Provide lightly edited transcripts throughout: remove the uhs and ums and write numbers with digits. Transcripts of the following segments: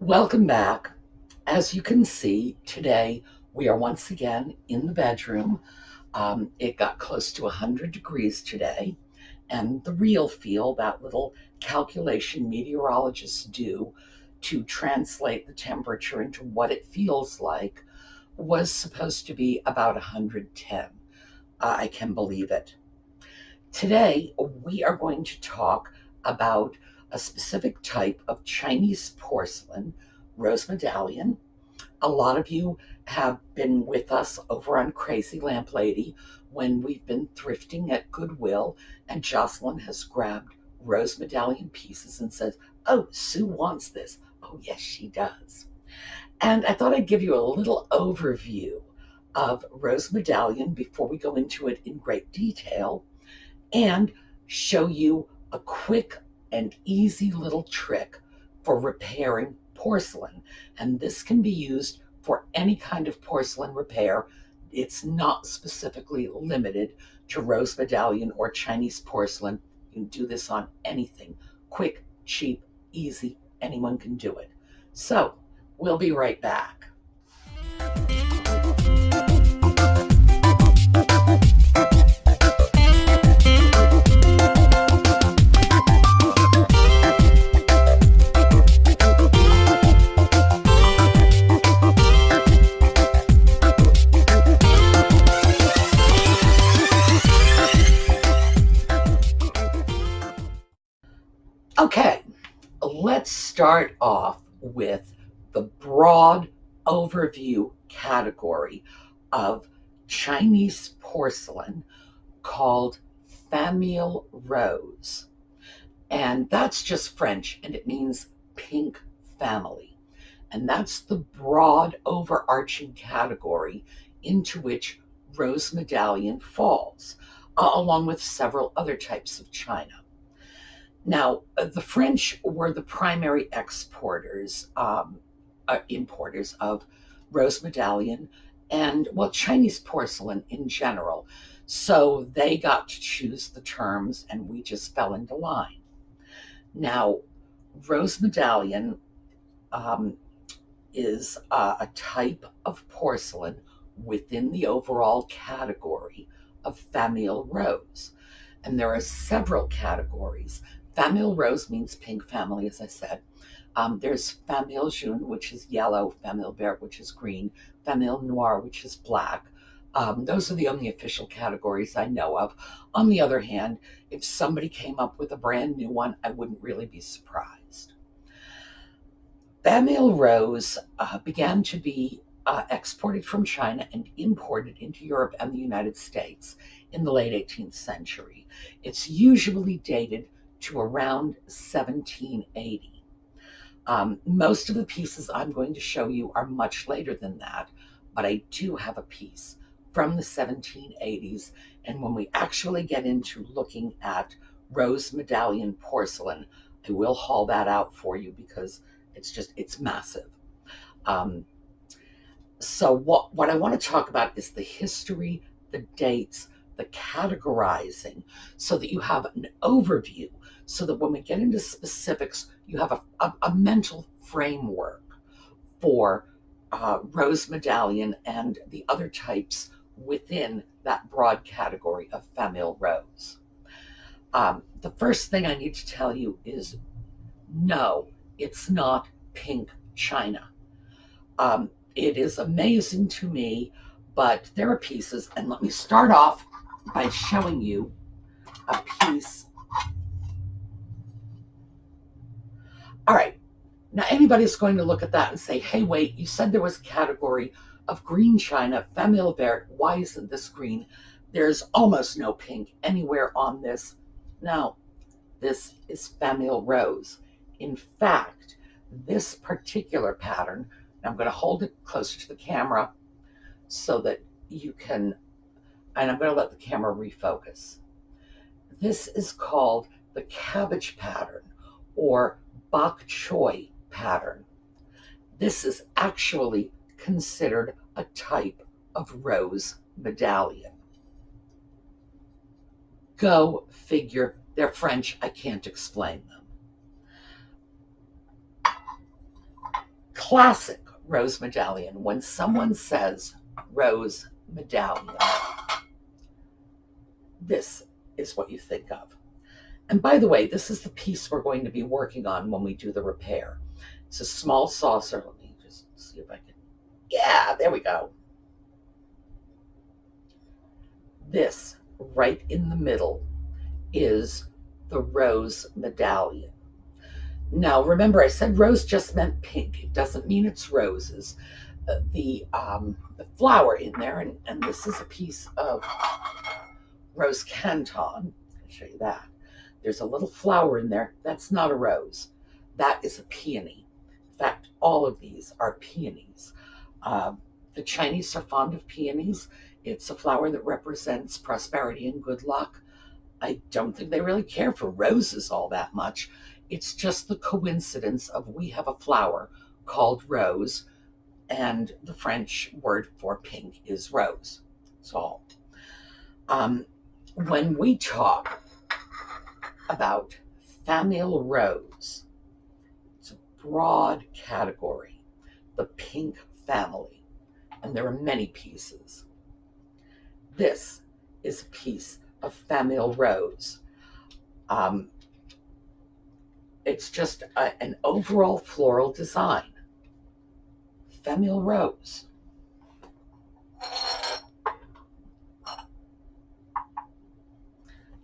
Welcome back. As you can see, today we are once again in the bedroom. It got close to 100 degrees today, and the real feel, that little calculation meteorologists do to translate the temperature into what it feels like, was supposed to be about 110. I can believe it. Today, we are going to talk about a specific type of Chinese porcelain, rose medallion. A lot of you have been with us over on Crazy Lamp Lady when we've been thrifting at Goodwill, and Jocelyn has grabbed rose medallion pieces and says, "Oh, Sue wants this." Oh, yes, she does. And I thought I'd give you a little overview of rose medallion before we go into it in great detail, and show you a quick and easy little trick for repairing porcelain. And this can be used for any kind of porcelain repair. It's not specifically limited to rose medallion or Chinese porcelain. You can do this on anything. Quick, cheap, easy, anyone can do it. So we'll be right back. Okay, let's start off with the broad overview category of Chinese porcelain called Famille rose. And that's just French, and it means pink family. And that's the broad overarching category into which rose medallion falls, along with several other types of china. Now, the French were the primary importers of rose medallion and, well, Chinese porcelain in general. So they got to choose the terms, and we just fell into line. Now, rose medallion is a type of porcelain within the overall category of Famille rose. And there are several categories. Famille rose means pink family, as I said. There's Famille jaune, which is yellow, Famille vert, which is green, Famille noir, which is black. Those are the only official categories I know of. On the other hand, if somebody came up with a brand new one, I wouldn't really be surprised. Famille rose began to be exported from China and imported into Europe and the United States in the late 18th century. It's usually dated to around 1780. Most of the pieces I'm going to show you are much later than that, but I do have a piece from the 1780s. And when we actually get into looking at rose medallion porcelain, I will haul that out for you because it's massive. So what I want to talk about is the history, the dates, the categorizing, so that you have an overview, so that when we get into specifics, you have a mental framework for rose medallion and the other types within that broad category of Famille rose. The first thing I need to tell you is no, it's not pink china. It is amazing to me, but there are pieces, and let me start off by showing you a piece. All right, now anybody's going to look at that and say, hey, wait, you said there was a category of green china, Famille vert, why isn't this green? There's almost no pink anywhere on this. Now, this is Famille rose. In fact, this particular pattern, I'm going to hold it closer to the camera so that you can, and I'm going to let the camera refocus. This is called the cabbage pattern or bok choy pattern. This is actually considered a type of rose medallion. Go figure. They're French. I can't explain them. classic rose medallion. When someone says rose medallion, this is what you think of. And by the way, this is the piece we're going to be working on when we do the repair. It's a small saucer. Let me just see if I can. Yeah, there we go. This right in the middle is the rose medallion. Now, remember, I said rose just meant pink. It doesn't mean it's roses. The flower in there, and this is a piece of rose canton. I'll show you that. There's a little flower in there. That's not a rose. That is a peony. In fact, all of these are peonies. The Chinese are fond of peonies. It's a flower that represents prosperity and good luck. I don't think they really care for roses all that much. It's just the coincidence of we have a flower called rose, and the French word for pink is rose. That's all. When we talk about Famille rose, it's a broad category, the pink family, and there are many pieces. This is a piece of Famille rose. It's just an overall floral design. Famille rose.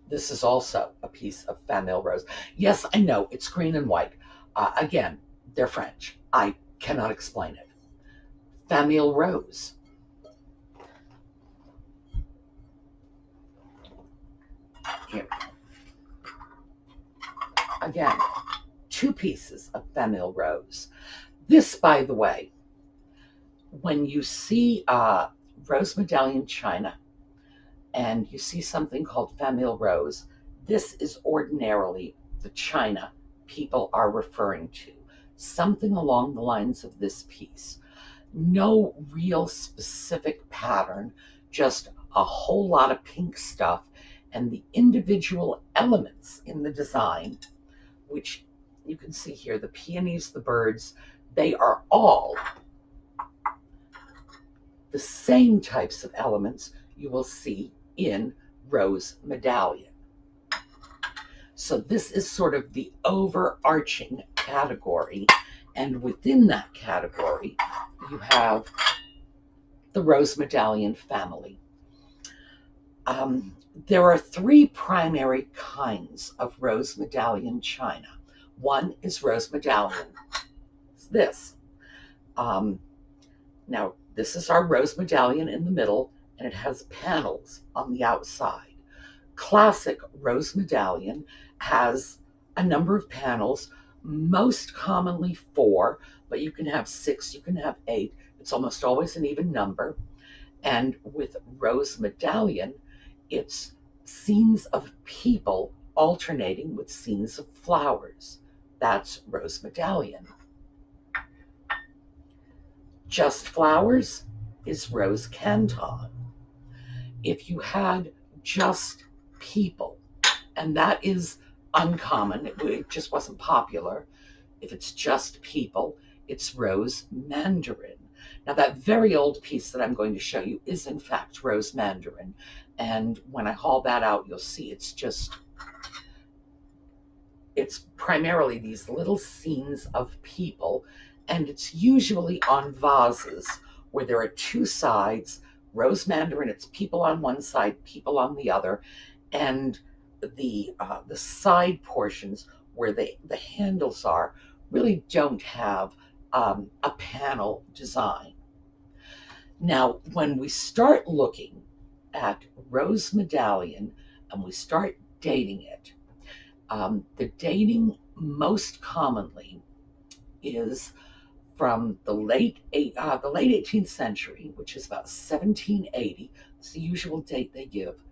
This is also a piece of Famille rose. Yes, I know, it's green and white. Again, they're French. I cannot explain it. Famille rose. Here. Again, two pieces of Famille rose. This, by the way, when you see rose medallion china and you see something called Famille rose, this is ordinarily the china people are referring to. Something along the lines of this piece. No real specific pattern, just a whole lot of pink stuff, and the individual elements in the design, which you can see here, the peonies, the birds, they are all the same types of elements you will see in rose medallion. So this is sort of the overarching category, and within that category you have the rose medallion family. There are three primary kinds of rose medallion china. One is rose medallion. It's this. Now, this is our rose medallion in the middle, and it has panels on the outside. Classic rose medallion has a number of panels, most commonly 4, but you can have 6, you can have 8. It's almost always an even number. And with rose medallion, it's scenes of people alternating with scenes of flowers. That's rose medallion. Just flowers is rose canton. If you had just people, and that is uncommon, it just wasn't popular. If it's just people, it's rose mandarin. Now, that very old piece that I'm going to show you is in fact rose mandarin, and when I haul that out, you'll see it's primarily these little scenes of people, and it's usually on vases where there are two sides. Rose mandarin, it's people on one side, people on the other, and the side portions where the handles are really don't have a panel design. Now, when we start looking at rose medallion and we start dating it, the dating most commonly is from the late 18th century, which is about 1780. It's the usual date they give,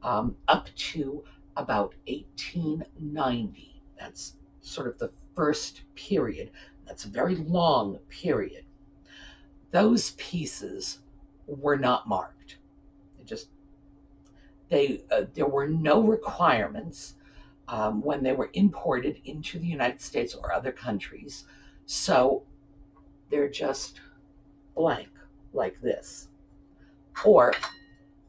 up to about 1890. That's sort of the first period. That's a very long period. Those pieces were not marked. There were no requirements when they were imported into the United States or other countries. So they're just blank, like this. Or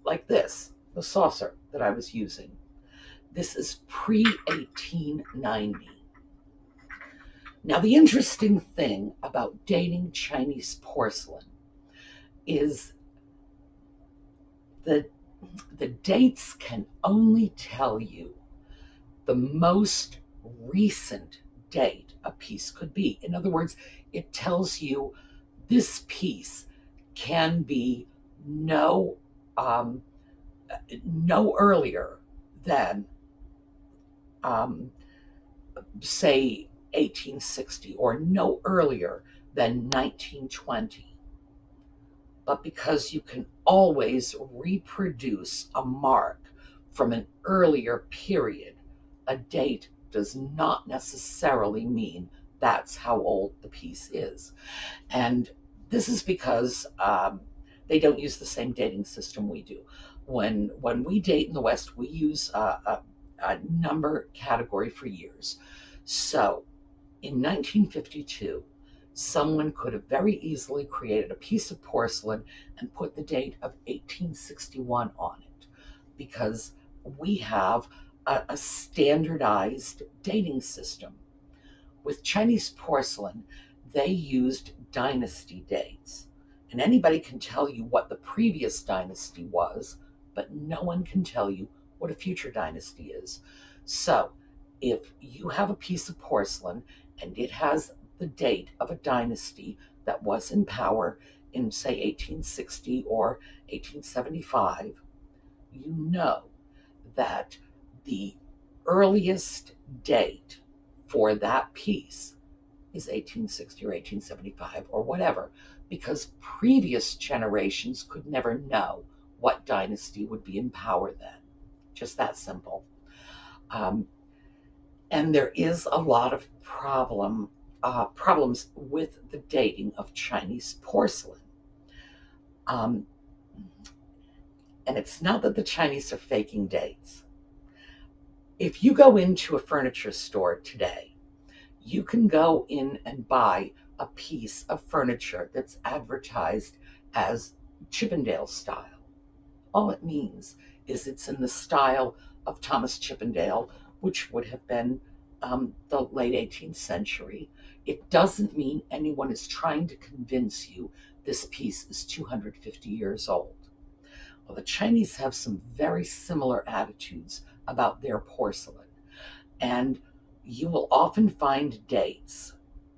like this, the saucer that I was using. This is pre-1890. Now, the interesting thing about dating Chinese porcelain is that the dates can only tell you the most recent date a piece could be. In other words, it tells you this piece can be no earlier than say 1860 or no earlier than 1920. But because you can always reproduce a mark from an earlier period, a date does not necessarily mean that's how old the piece is. And this is because they don't use the same dating system we do. When we date in the West, we use a number category for years. So in 1952, someone could have very easily created a piece of porcelain and put the date of 1861 on it, because we have a standardized dating system. With Chinese porcelain, they used dynasty dates. And anybody can tell you what the previous dynasty was, but no one can tell you what a future dynasty is. So if you have a piece of porcelain and it has the date of a dynasty that was in power in, say, 1860 or 1875, you know that the earliest date for that piece is 1860 or 1875 or whatever, because previous generations could never know what dynasty would be in power then. Just that simple. And there is a lot of problems with the dating of Chinese porcelain. And it's not that the Chinese are faking dates. If you go into a furniture store today, you can go in and buy a piece of furniture that's advertised as Chippendale style. All it means is it's in the style of Thomas Chippendale, which would have been the late 18th century. It doesn't mean anyone is trying to convince you this piece is 250 years old. Well, the Chinese have some very similar attitudes about their porcelain, and you will often find dates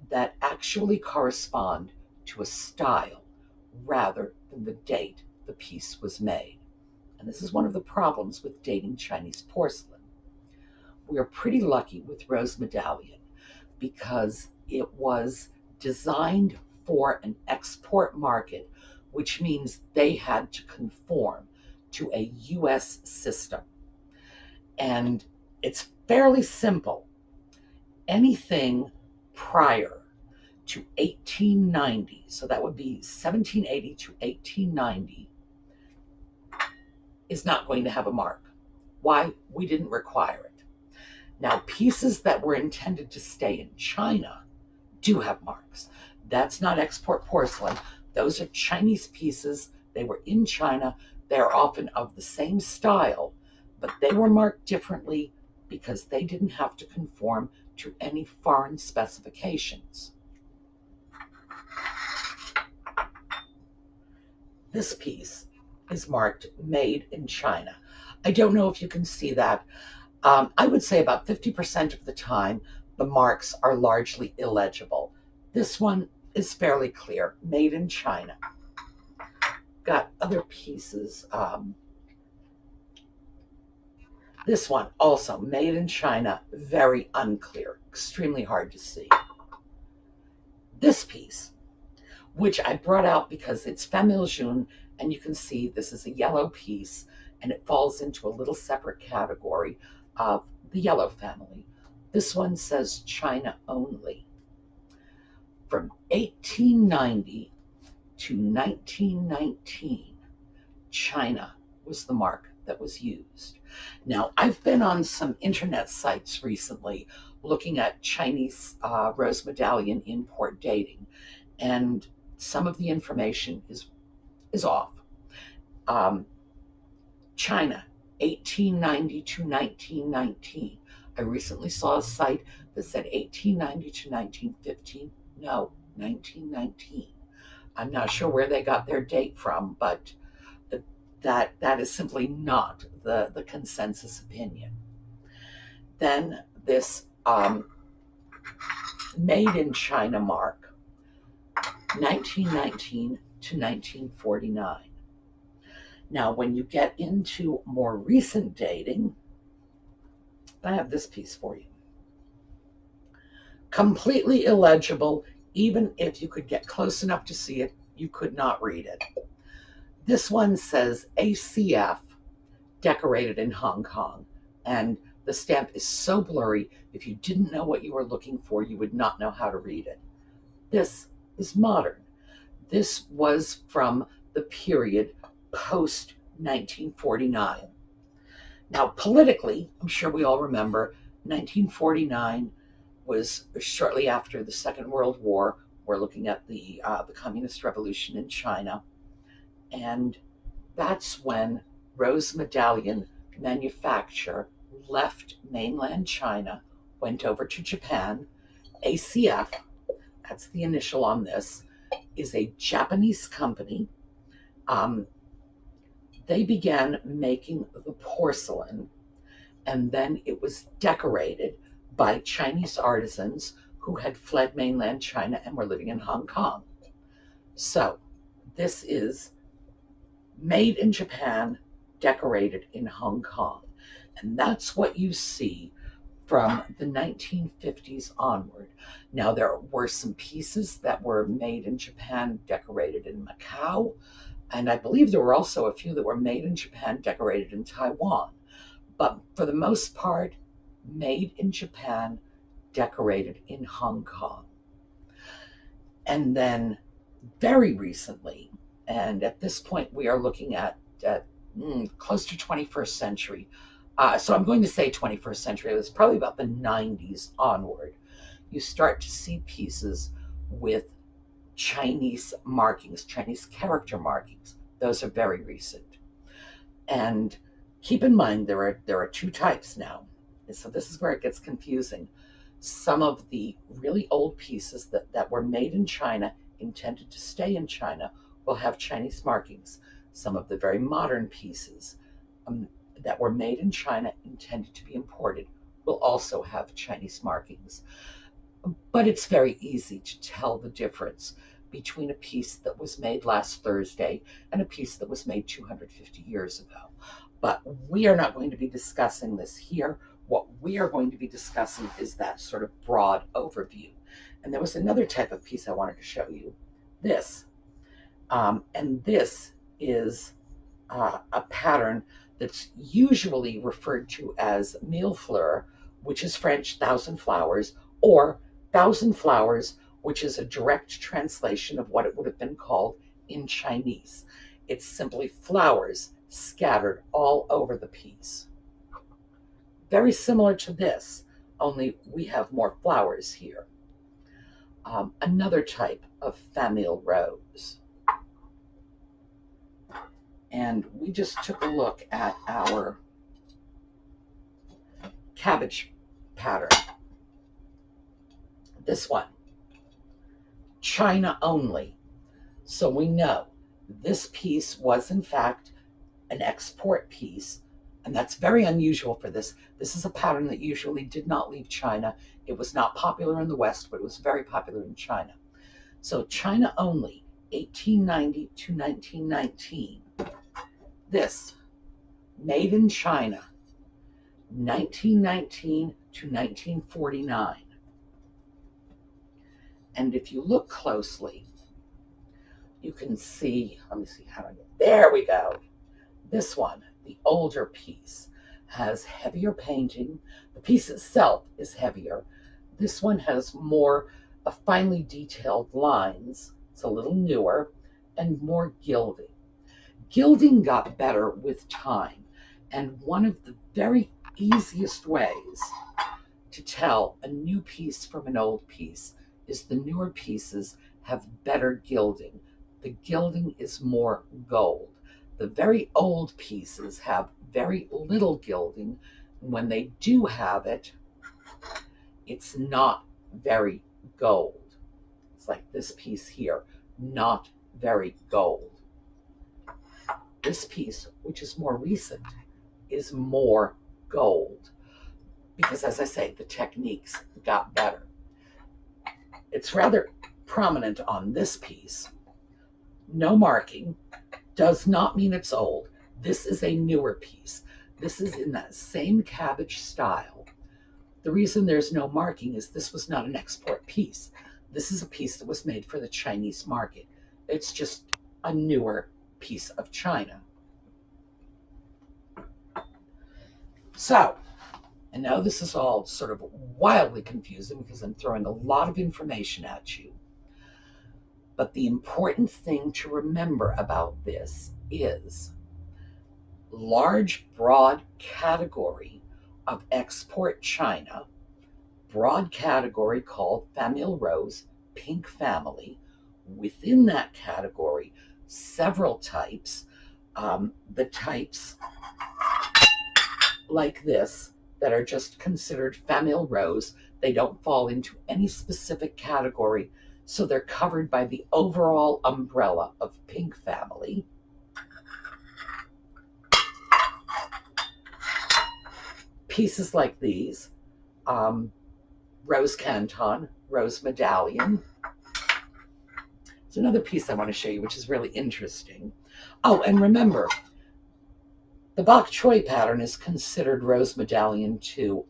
that actually correspond to a style rather than the date the piece was made. And this is one of the problems with dating Chinese porcelain. We are pretty lucky with Rose Medallion because it was designed for an export market, which means they had to conform to a US system. And it's fairly simple. Anything prior to 1890, so that would be 1780 to 1890, is not going to have a mark. Why? We didn't require it. Now, pieces that were intended to stay in China do have marks. That's not export porcelain. Those are Chinese pieces. They were in China. They're often of the same style, but they were marked differently because they didn't have to conform to any foreign specifications. This piece is marked Made in China. I don't know if you can see that. I would say about 50% of the time, the marks are largely illegible. This one is fairly clear, Made in China. Got other pieces. This one also Made in China, very unclear, extremely hard to see. This piece, which I brought out because it's Famille jaune, and you can see this is a yellow piece, and it falls into a little separate category of the yellow family. This one says China only. From 1890 to 1919, China was the mark that was used. Now, I've been on some internet sites recently looking at Chinese Rose Medallion import dating, and some of the information is off. China, 1890 to 1919. I recently saw a site that said 1890 to 1915. No, 1919. I'm not sure where they got their date from, but that is simply not the consensus opinion. Then this made in China mark, 1919 to 1949. Now, when you get into more recent dating, I have this piece for you. Completely illegible. Even if you could get close enough to see it, you could not read it. This one says ACF, decorated in Hong Kong. And the stamp is so blurry, if you didn't know what you were looking for, you would not know how to read it. This is modern. This was from the period post 1949. Now, politically, I'm sure we all remember 1949 was shortly after the Second World War. We're looking at the Communist Revolution in China. And that's when Rose Medallion manufacture left mainland China, went over to Japan. ACF, that's the initial on this, is a Japanese company. They began making the porcelain, and then it was decorated by Chinese artisans who had fled mainland China and were living in Hong Kong. So this is made in Japan, decorated in Hong Kong. And that's what you see from the 1950s onward. Now, there were some pieces that were made in Japan, decorated in Macau, and I believe there were also a few that were made in Japan, decorated in Taiwan. But for the most part, made in Japan, decorated in Hong Kong. And then very recently, and at this point we are looking at close to 21st century. So I'm going to say 21st century. It was probably about the 90s onward. You start to see pieces with Chinese markings, Chinese character markings. Those are very recent. And keep in mind, there are two types now. So this is where it gets confusing. Some of the really old pieces that were made in China, intended to stay in China, will have Chinese markings. Some of the very modern pieces that were made in China, intended to be imported, will also have Chinese markings. But it's very easy to tell the difference between a piece that was made last Thursday and a piece that was made 250 years ago. But we are not going to be discussing this here. What we are going to be discussing is that sort of broad overview. And there was another type of piece I wanted to show you, this. And this is a pattern that's usually referred to as millefleur, which is French, thousand flowers, or thousand flowers, which is a direct translation of what it would have been called in Chinese. It's simply flowers scattered all over the piece. Very similar to this, only we have more flowers here. Another type of Famille rose. And we just took a look at our cabbage pattern. This one, China only. So we know this piece was in fact an export piece, and that's very unusual for this. This is a pattern that usually did not leave China. It was not popular in the West, but it was very popular in China. So China only, 1890 to 1919. This, made in China, 1919 to 1949. And if you look closely, you can see, let me see how to get, there we go. This one, the older piece, has heavier painting. The piece itself is heavier. This one has more finely detailed lines. It's a little newer and more gilding. Gilding got better with time, and one of the very easiest ways to tell a new piece from an old piece is the newer pieces have better gilding. The gilding is more gold. The very old pieces have very little gilding. When they do have it, it's not very gold. It's like this piece here, not very gold. This piece, which is more recent, is more gold because, as I say, the techniques got better. It's rather prominent on this piece. No marking does not mean it's old. This is a newer piece. This is in that same cabbage style. The reason there's no marking is this was not an export piece. This is a piece that was made for the Chinese market. It's just a newer piece of china. So, I know this is all sort of wildly confusing because I'm throwing a lot of information at you. But the important thing to remember about this is large, broad category of export china, broad category called Famille Rose, pink family. Within that category, several types. The types like this that are just considered Famille Rose, they don't fall into any specific category, so they're covered by the overall umbrella of pink family. Pieces like these, Rose Canton, Rose Medallion. There's another piece I want to show you, which is really interesting. Oh, and remember, the bok choy pattern is considered Rose Medallion too.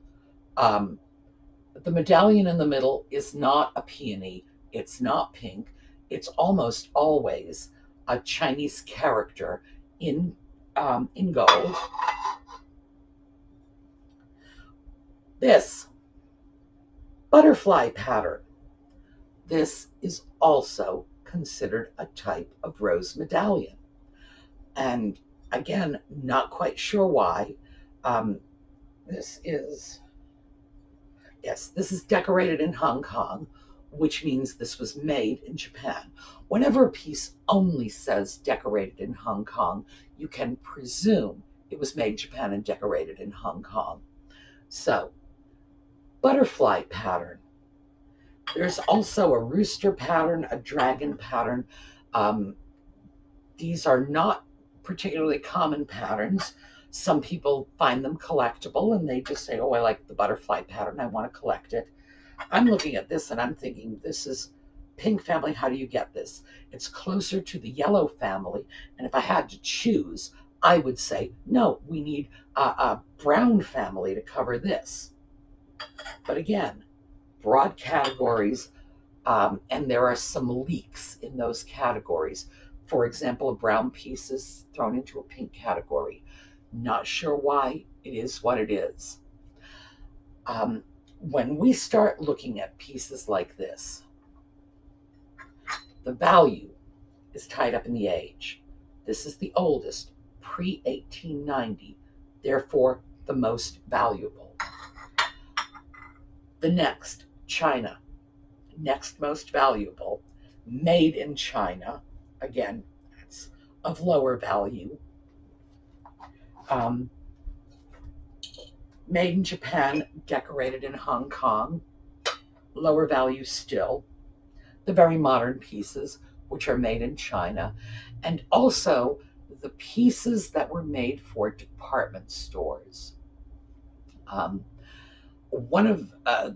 The medallion in the middle is not a peony. It's not pink. It's almost always a Chinese character in gold. This butterfly pattern, this is also considered a type of rose medallion. And again, not quite sure why. This is decorated in Hong Kong, which means this was made in Japan. Whenever a piece only says decorated in Hong Kong, you can presume it was made in Japan and decorated in Hong Kong. So, butterfly pattern. There's also a rooster pattern, a dragon pattern. These are not particularly common patterns. Some people find them collectible and they just say, oh, I like the butterfly pattern, I want to collect it. I'm looking at this and I'm thinking, this is pink family, how do you get this? It's closer to the yellow family, and if I had to choose, I would say, no, we need a brown family to cover this. But again, broad categories, and there are some leaks in those categories. For example, a brown piece is thrown into a pink category. Not sure why. It is what it is. When we start looking at pieces like this, the value is tied up in the age. This is the oldest, pre-1890, therefore the most valuable. The next, China, next most valuable, made in China, again, that's of lower value. Made in Japan, decorated in Hong Kong, lower value still. The very modern pieces, which are made in China, and also the pieces that were made for department stores. One of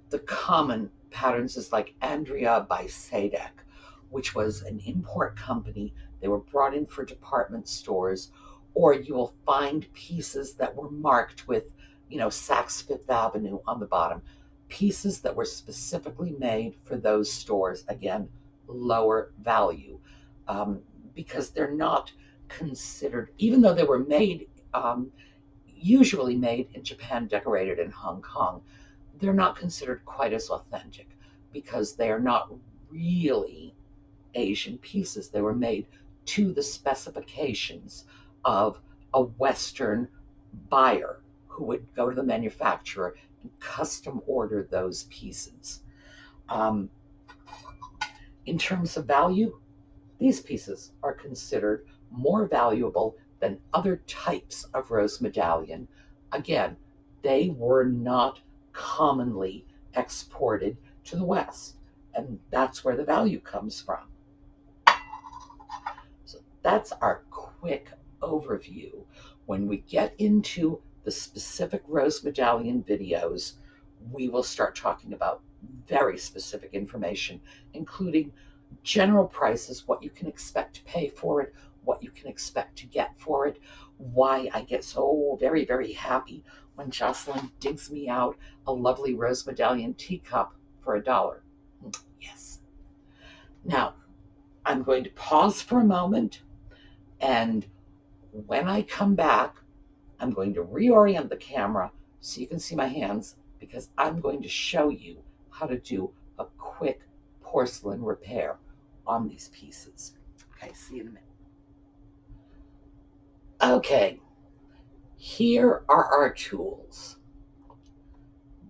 the common patterns is like Andrea by Sadek, which was an import company. They were brought in for department stores, or you will find pieces that were marked with, Saks Fifth Avenue on the bottom. Pieces that were specifically made for those stores, again, lower value, because they're not considered, even though they were made, usually made in Japan, decorated in Hong Kong, they're not considered quite as authentic because they are not really Asian pieces. They were made to the specifications of a Western buyer who would go to the manufacturer and custom order those pieces. In terms of value, these pieces are considered more valuable than other types of rose medallion. Again, they were not commonly exported to the West, and that's where the value comes from. So that's our quick overview. When we get into the specific rose medallion videos, we will start talking about very specific information, including general prices, what you can expect to pay for it, what you can expect to get for it, why I get so very, very happy when Jocelyn digs me out a lovely rose medallion teacup for $1. Yes. Now, I'm going to pause for a moment, and when I come back, I'm going to reorient the camera so you can see my hands, because I'm going to show you how to do a quick porcelain repair on these pieces. Okay, see you in a minute. Okay, here are our tools.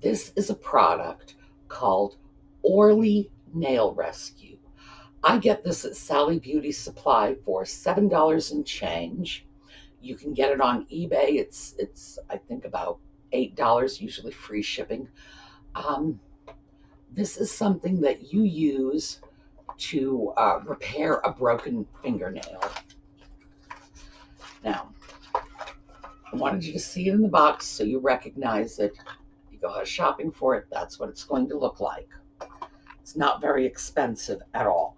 This is a product called Orly Nail Rescue. I get this at Sally Beauty Supply for $7 and change. You can get it on eBay. It's I think about $8, usually free shipping. This is something that you use to repair a broken fingernail. Now, I wanted you to see it in the box so you recognize it. You go out shopping for it, that's what it's going to look like. It's not very expensive at all.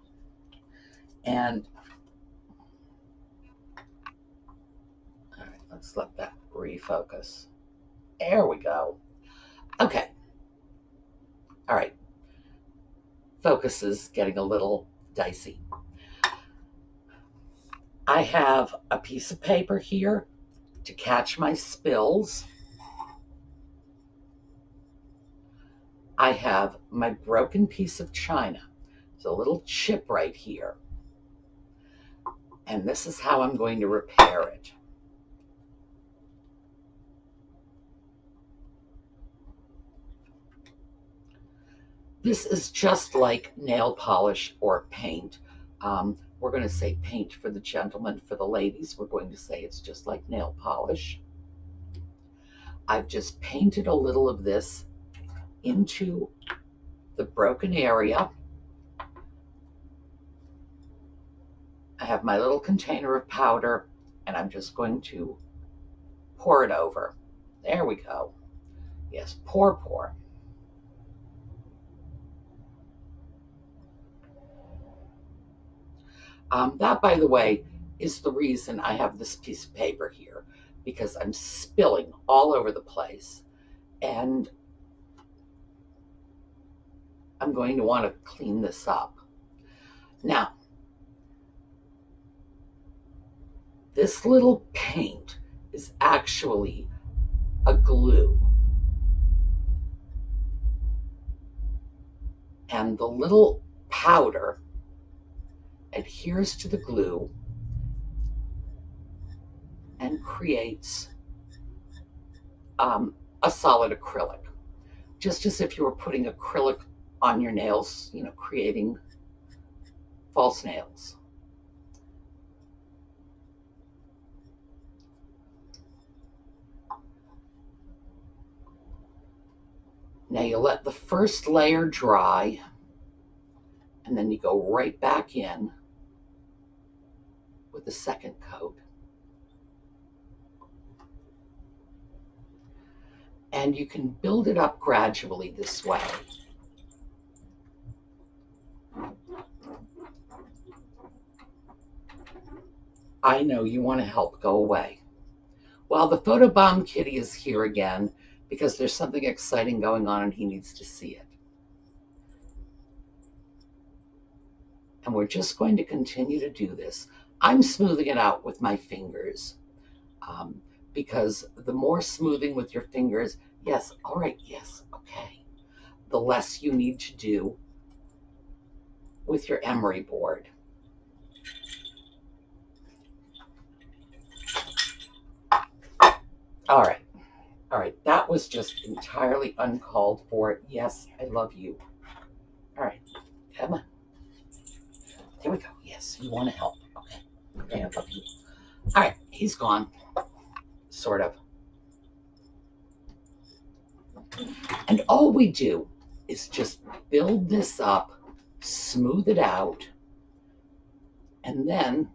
And all right, let's let that refocus. There we go. Okay. All right. Focus is getting a little dicey. I have a piece of paper here to catch my spills. I have my broken piece of china. There's a little chip right here. And this is how I'm going to repair it. This is just like nail polish or paint. We're going to say paint for the gentlemen. For the ladies, we're going to say it's just like nail polish. I've just painted a little of this into the broken area. I have my little container of powder, and I'm just going to pour it over. There we go. Yes, pour, pour. That, by the way, is the reason I have this piece of paper here, because I'm spilling all over the place, and I'm going to want to clean this up. Now, this little paint is actually a glue. And the little powder adheres to the glue and creates a solid acrylic, just as if you were putting acrylic on your nails, you know, creating false nails. Now you let the first layer dry, and then you go right back in with the second coat. And you can build it up gradually this way. I know you want to help go away. Well, the photobomb kitty is here again because there's something exciting going on and he needs to see it. And we're just going to continue to do this. I'm smoothing it out with my fingers because the more smoothing with your fingers, yes, all right, yes, okay, the less you need to do with your emery board. All right, that was just entirely uncalled for. Yes, I love you. All right, come on. There we go. Yes, you want to help. Okay. Okay, I'll help you. All right, he's gone. Sort of. And all we do is just build this up, smooth it out, and then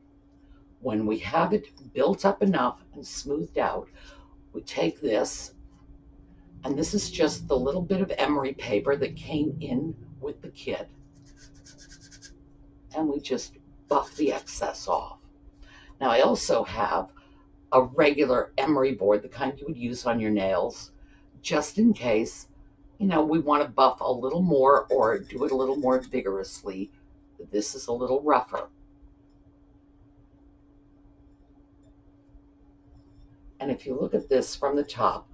when we have it built up enough and smoothed out, we take this, and this is just the little bit of emery paper that came in with the kit, and we just buff the excess off. Now I also have a regular emery board, the kind you would use on your nails, just in case, we want to buff a little more or do it a little more vigorously. This is a little rougher. And if you look at this from the top,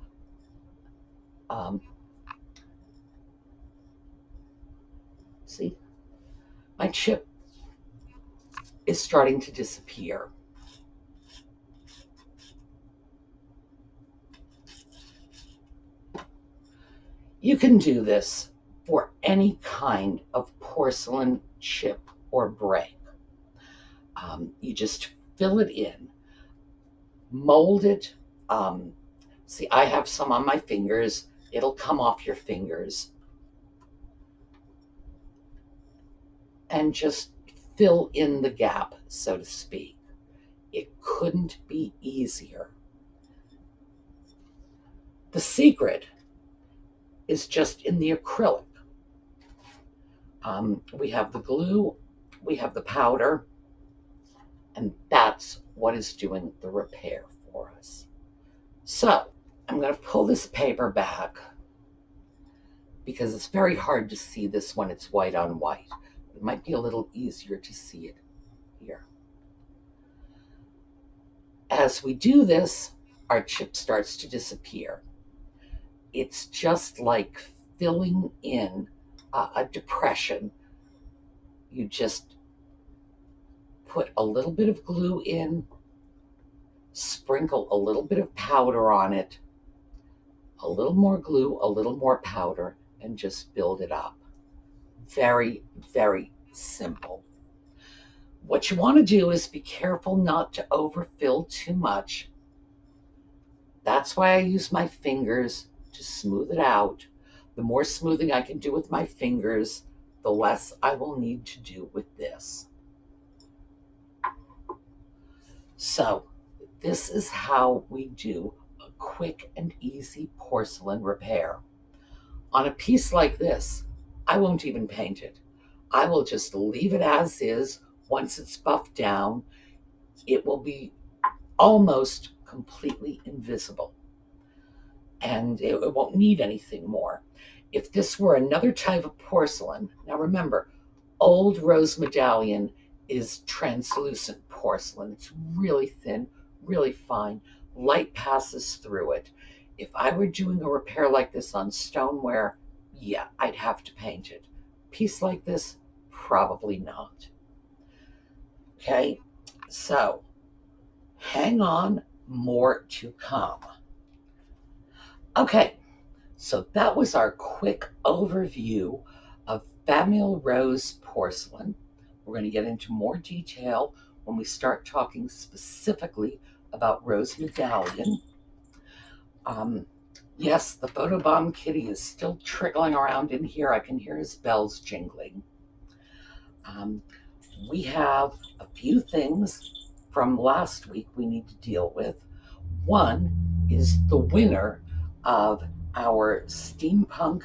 see, my chip is starting to disappear. You can do this for any kind of porcelain chip or break. You just fill it in, mold it. See, I have some on my fingers. It'll come off your fingers. And just fill in the gap, so to speak. It couldn't be easier. The secret is just in the acrylic. We have the glue, we have the powder, and that's what is doing the repair for us. So I'm going to pull this paper back because it's very hard to see this when it's white on white. It might be a little easier to see it here. As we do this, our chip starts to disappear. It's just like filling in a depression. You just put a little bit of glue in, sprinkle a little bit of powder on it, a little more glue, a little more powder, and just build it up. Very, very simple. What you want to do is be careful not to overfill too much. That's why I use my fingers to smooth it out. The more smoothing I can do with my fingers, the less I will need to do with this. So this is how we do a quick and easy porcelain repair. On a piece like this, I won't even paint it. I will just leave it as is. Once it's buffed down, it will be almost completely invisible. And it won't need anything more. If this were another type of porcelain, now remember, old rose medallion is translucent porcelain. It's really thin, really fine. Light passes through it. If I were doing a repair like this on stoneware, yeah, I'd have to paint it. Piece like this, probably not. Okay, so hang on, more to come. Okay, so that was our quick overview of Famille Rose porcelain. We're going to get into more detail when we start talking specifically about rose medallion. Yes, the photobomb kitty is still trickling around in here. I can hear his bells jingling. We have a few things from last week we need to deal with. One is the winner of our steampunk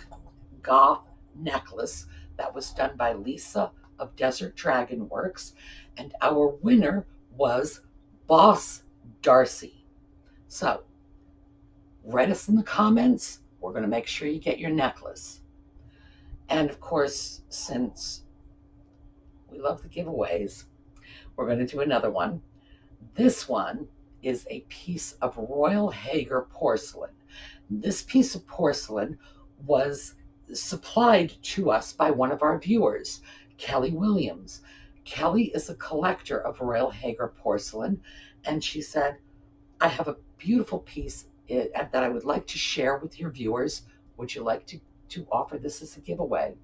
goth necklace that was done by Lisa of Desert Dragon Works, and our winner was Boss Darcy. So write us in the comments. We're going to make sure you get your necklace. And of course, since we love the giveaways, we're going to do another one. This one is a piece of Royal Haeger porcelain. This piece of porcelain was supplied to us by one of our viewers, Kelly Williams. Kelly is a collector of Royal Haeger porcelain, and she said, I have a beautiful piece that I would like to share with your viewers. Would you like to offer this as a giveaway?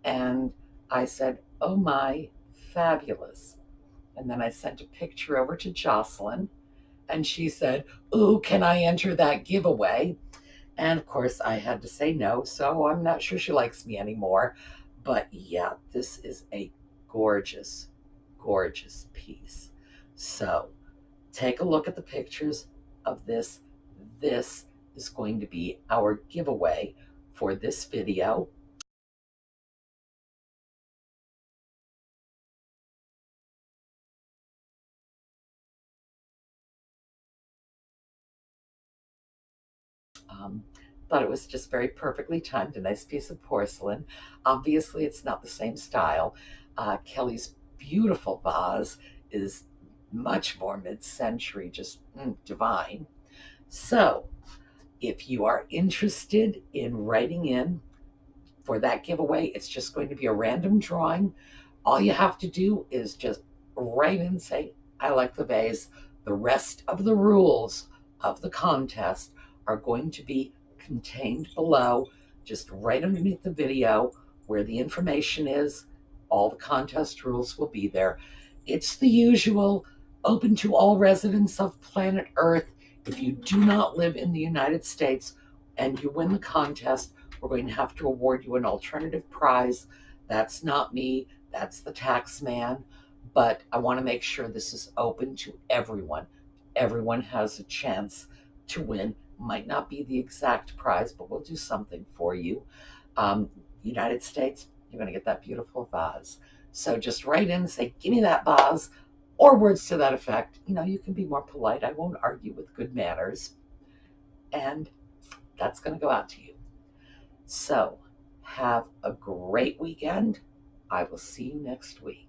And I said, oh my, fabulous. And then I sent a picture over to Jocelyn, and she said, ooh, can I enter that giveaway? And of course, I had to say no, so I'm not sure she likes me anymore. But yeah, this is a gorgeous, gorgeous piece. So take a look at the pictures of this. This is going to be our giveaway for this video. Um, Thought it was just very perfectly timed, a nice piece of porcelain. Obviously, it's not the same style. Kelly's beautiful vase is much more mid-century, just divine. So, if you are interested in writing in for that giveaway, it's just going to be a random drawing. All you have to do is just write in and say, I like the vase. The rest of the rules of the contest are going to be contained below, just right underneath the video where the information is. All the contest rules will be there. It's the usual, open to all residents of planet Earth. If you do not live in the United States and you win the contest, we're going to have to award you an alternative prize. That's not me, that's the tax man. But I want to make sure this is open to everyone. Everyone has a chance to win. Might not be the exact prize, but we'll do something for you. United States, you're going to get that beautiful vase. So just write in and say, give me that vase, or words to that effect. You can be more polite. I won't argue with good manners. And that's going to go out to you. So have a great weekend. I will see you next week.